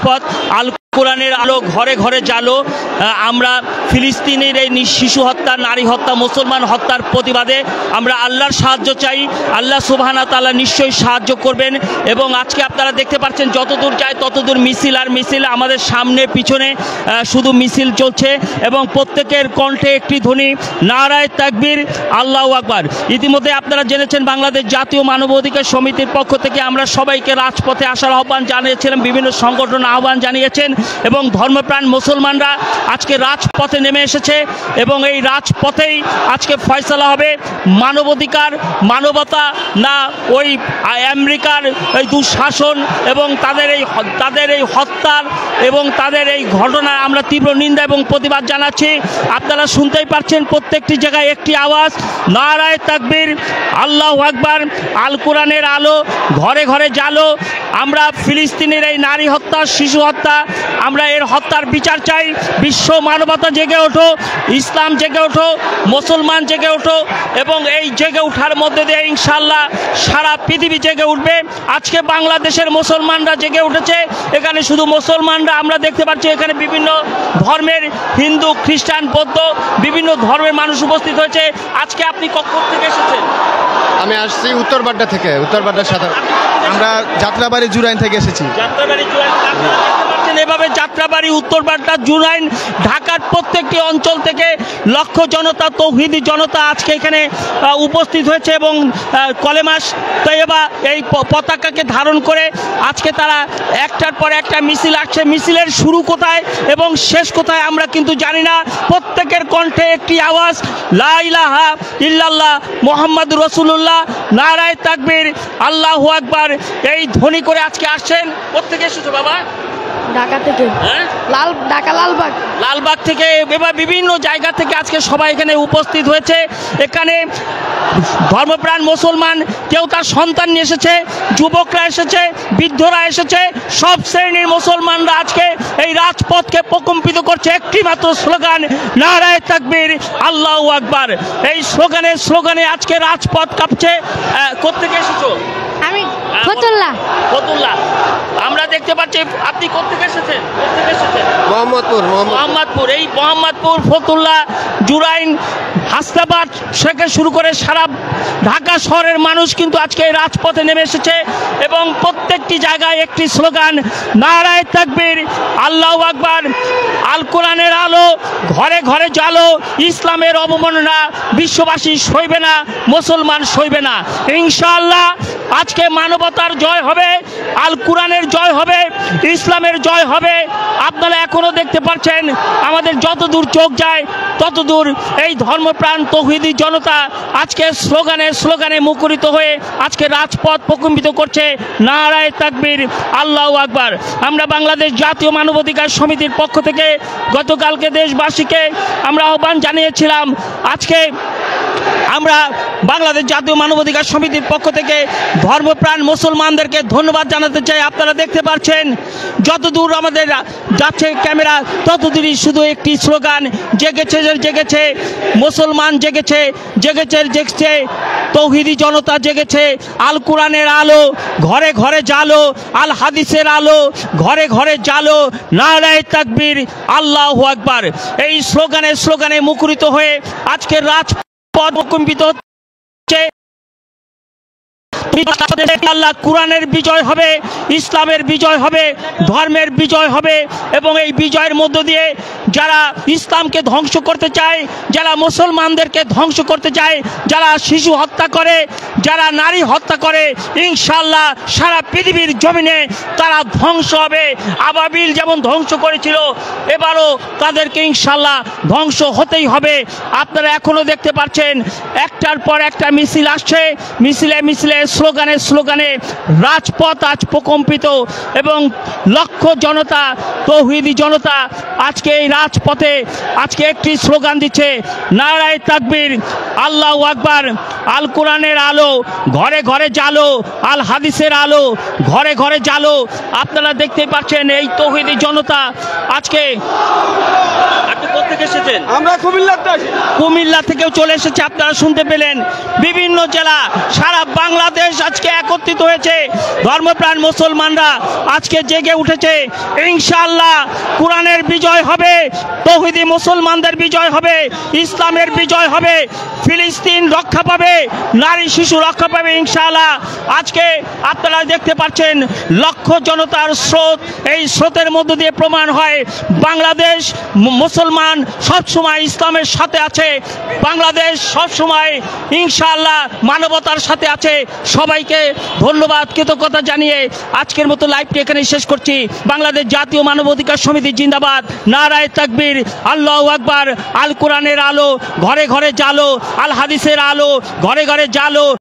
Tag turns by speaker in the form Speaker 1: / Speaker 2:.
Speaker 1: রাজপথ, আল কোরআনের আলো ঘরে ঘরে জালো। আমরা ফিলিস্তিনের এই শিশু হত্যা, নারী হত্যা, মুসলমান হত্যার প্রতিবাদে আমরা আল্লাহর সাহায্য চাই। আল্লাহ সুবহানাহু ওয়া তাআলা নিশ্চয়ই সাহায্য করবেন। এবং আজকে আপনারা দেখতে পাচ্ছেন যতদূর যায় ততদূর মিছিল আর মিছিল, আমাদের সামনে পিছনে শুধু মিছিল চলছে এবং প্রত্যেকের কণ্ঠে একটি ধ্বনি, নারায়ে তাকবীর, আল্লাহু আকবার। ইতিমধ্যে আপনারা জেনেছেন বাংলাদেশ জাতীয় মানবাধিকার সমিতির পক্ষ থেকে আমরা সবাইকে রাজপথে আসার আহ্বান জানিয়েছিলাম, বিভিন্ন সংগঠন আহ্বান জানিয়েছেন এবং ধর্মপ্রাণ মুসলমানরা আজকে রাজপথে নেমে এসেছে এবং এই রাজপথেই আজকে ফয়সালা হবে। মানবাধিকার, মানবতা না ওই আমেরিকার এই দুঃশাসন এবং তাদের এই হত্যার এবং তাদের এই ঘটনার আমরা তীব্র নিন্দা এবং প্রতিবাদ জানাচ্ছি। আপনারা শুনতেই পাচ্ছেন প্রত্যেকটি জায়গায় একটি আওয়াজ, নারায়ে তাকবীর, আল্লাহু আকবার, আল কোরআনের আলো ঘরে ঘরে জালো। আমরা ফিলিস্তিনের এই নারী হত্যা, শিশু হত্যা, আমরা এর হত্যার বিচার চাই। বিশ্ব মানবতা জেগে ওঠো, ইসলাম জেগে ওঠো, মুসলমান জেগে ওঠো এবং এই জেগে ওঠার মধ্যে দিয়ে ইনশাআল্লাহ সারা পৃথিবী জেগে উঠবে। আজকে বাংলাদেশের মুসলমানরা জেগে উঠেছে। এখানে শুধু মুসলমানরা, আমরা দেখতে পাচ্ছি এখানে বিভিন্ন ধর্মের, হিন্দু, খ্রিস্টান, বৌদ্ধ, বিভিন্ন ধর্মের মানুষ উপস্থিত হয়েছে। আজকে আপনি কখন থেকে এসেছেন?
Speaker 2: আমি আসছি উত্তরবাড্ডা থেকে, উত্তরবাড্ডার সাথে আমরা যাত্রাবাড়ি জুরাইন থেকে এসেছি।
Speaker 1: যাত্রাবাড়ি জুরাইন, এভাবে যাত্রাবাড়ি, উত্তরবাড্ডা, জুরাইন, ঢাকার প্রত্যেকটি অঞ্চল থেকে লক্ষ জনতা, তৌহিদি জনতা আজকে এখানে উপস্থিত হয়েছে এবং কলেমা তৈয়বা এই পতাকাকে ধারণ করে আজকে তারা একটার পর একটা মিছিল আসছে। মিছিলের শুরু কোথায় এবং শেষ কোথায় আমরা কিন্তু জানি না। প্রত্যেকের কণ্ঠে একটি আওয়াজ, লা ইলাহা ইল্লাল্লাহ মুহাম্মাদুর রাসূলুল্লাহ, নারায়ে তাকবীর, আল্লাহু আকবার, এই ধ্বনি করে আজকে আসছেন। প্রত্যেকে এসেছো বাবা?
Speaker 3: ঢাকা থেকে, ঢাকা লালবাগ থেকে, এবার বিভিন্ন জায়গা থেকে আজকে সবাই এখানে উপস্থিত হয়েছে। এখানে ধর্মপ্রাণ মুসলমান, কেউ তার সন্তান নিয়ে এসেছে, যুবকরা এসেছে, বৃদ্ধরা এসেছে, সব শ্রেণীর মুসলমানরা আজকে এই রাজপথকে প্রকম্পিত করছে একটি মাত্র স্লোগান, নারায়ে তাকবীর, আল্লাহু আকবার। এই স্লোগানে আজকে রাজপথ কাঁপছে। কোত্থেকে এসেছো? আমি ফতুল্লাহ।
Speaker 1: আমরা দেখতে পাচ্ছি আপনি কোত্থেকে এসেছেন?
Speaker 2: মোহাম্মদপুর।
Speaker 1: এই মোহাম্মদপুর, ফতুল্লাহ, জুরাইন, হাসনাবাদ থেকে শুরু করে সারা ঢাকা শহরের মানুষ কিন্তু আজকে এই রাজপথে নেমে এসেছে এবং প্রত্যেকটি জায়গায় একটি স্লোগান, নারায়ে তাকবীর, আল্লাহু আকবার, আল কোরআনের আলো ঘরে ঘরে জালো। ইসলামের অবমাননা বিশ্ববাসী সইবে না, মুসলমান সইবে না। ইনশাআল্লাহ আজকে মানবতার জয় হবে, আল কোরআনের জয় হবে, ইসলামের জয় হবে। আপনারা এখনো দেখতে পাচ্ছেন আমাদের যতদূর চোখ যায় ততদূর এই ধর্মপ্রাণ তৌহিদি জনতা আজকে স্লোগানে মুখরিত হয়ে আজকে রাজপথ প্রকম্পিত করছে, নারায়ে তাকবীর, আল্লাহু আকবার। আমরা বাংলাদেশ জাতীয় মানবাধিকার সমিতির পক্ষ থেকে গতকালকে দেশবাসীকে আমরা আহ্বান জানিয়েছিলাম। আজকে আমরা বাংলাদেশ জাতীয় মানবাধিকার সমিতির পক্ষ থেকে ধর্মপ্রাণ মুসলমানদেরকে ধন্যবাদ জানাতে চাই। আপনারা দেখতে পাচ্ছেন যতদূর আমাদের যাচ্ছে ক্যামেরা ততদূরই শুধু একটি স্লোগান, জেগেছে মুসলমান, জেগেছে তৌহিদি জনতা, জেগেছে আল কোরআনের আলো ঘরে ঘরে জালো, আল হাদিসের আলো ঘরে ঘরে জালো, নারায়ে তাকবীর, আল্লাহু আকবার। এই স্লোগানে মুখরিত হয়ে আজকের রাজপথ প্রকম্পিত হচ্ছে। আল্লাহ কোরআনের বিজয় হবে, ইসলামের বিজয় হবে, ধর্মের বিজয় হবে এবং এই বিজয়ের মধ্য দিয়ে যারা ইসলামকে ধ্বংস করতে চায়, যারা মুসলমানদেরকে ধ্বংস করতে চায়, যারা শিশু হত্যা করে, যারা নারী হত্যা করে, ইনশাআল্লাহ সারা পৃথিবীর জমিনে তারা ধ্বংস হবে। আবাবিল যেমন ধ্বংস করেছিল এবারও তাদেরকে ইনশাআল্লাহ ধ্বংস হতেই হবে। আপনারা এখনো দেখতে পাচ্ছেন একটার পর একটা মিছিল আসছে, মিছিলে স্লোগানে রাজপথ আজ প্রকম্পিত এবং লক্ষ জনতা, তৌহিদি জনতা আজকে এই রাজপথে আজকে একটি স্লোগান দিচ্ছে, নারায়ে তাকবীর, আল্লাহু আকবার, আল কোরআনের আলো ঘরে ঘরে জালো, আল হাদিসের আলো ঘরে ঘরে জালো। আপনারা দেখতেই পাচ্ছেন এই তৌহিদি জনতা আজকে। আপনি কোথা থেকে এসেছেন?
Speaker 2: আমরা
Speaker 1: কুমিল্লা থেকেও চলে এসেছে। আপনারা শুনতে পেলেন বিভিন্ন জেলা, সারা বাংলাদেশ
Speaker 3: বাংলাদেশ আজকে একত্রিত হয়েছে, ধর্মপ্রাণ মুসলমানরা আজকে জেগে উঠেছে। ইনশাআল্লাহ কোরআনের বিজয় হবে, তৌহিদি মুসলমানদের বিজয় হবে, ইসলামের বিজয় হবে, ফিলিস্তিন রক্ষা পাবে, নারী শিশু রক্ষা পাবে ইনশাআল্লাহ। আজকে আপনারা দেখতে পাচ্ছেন লক্ষ জনতার স্রোত, এই স্রোতের মধ্য দিয়ে প্রমাণ হয় বাংলাদেশ মুসলমান সবসময় ইসলামের সাথে আছে, বাংলাদেশ সবসময় ইনশাআল্লাহ মানবতার সাথে আছে। সবাইকে ধন্যবাদ, কৃতজ্ঞতা জানিয়ে আজকের মতো লাইভটি এখানে শেষ করছি। বাংলাদেশ জাতীয় মানবাধিকার সমিতি জিন্দাবাদ, নারায়ে তাকবীর, আল্লাহু আকবার। আল কোরআনের আলো ঘরে ঘরে জালো, আল হাদিসের আলো ঘরে ঘরে জালো।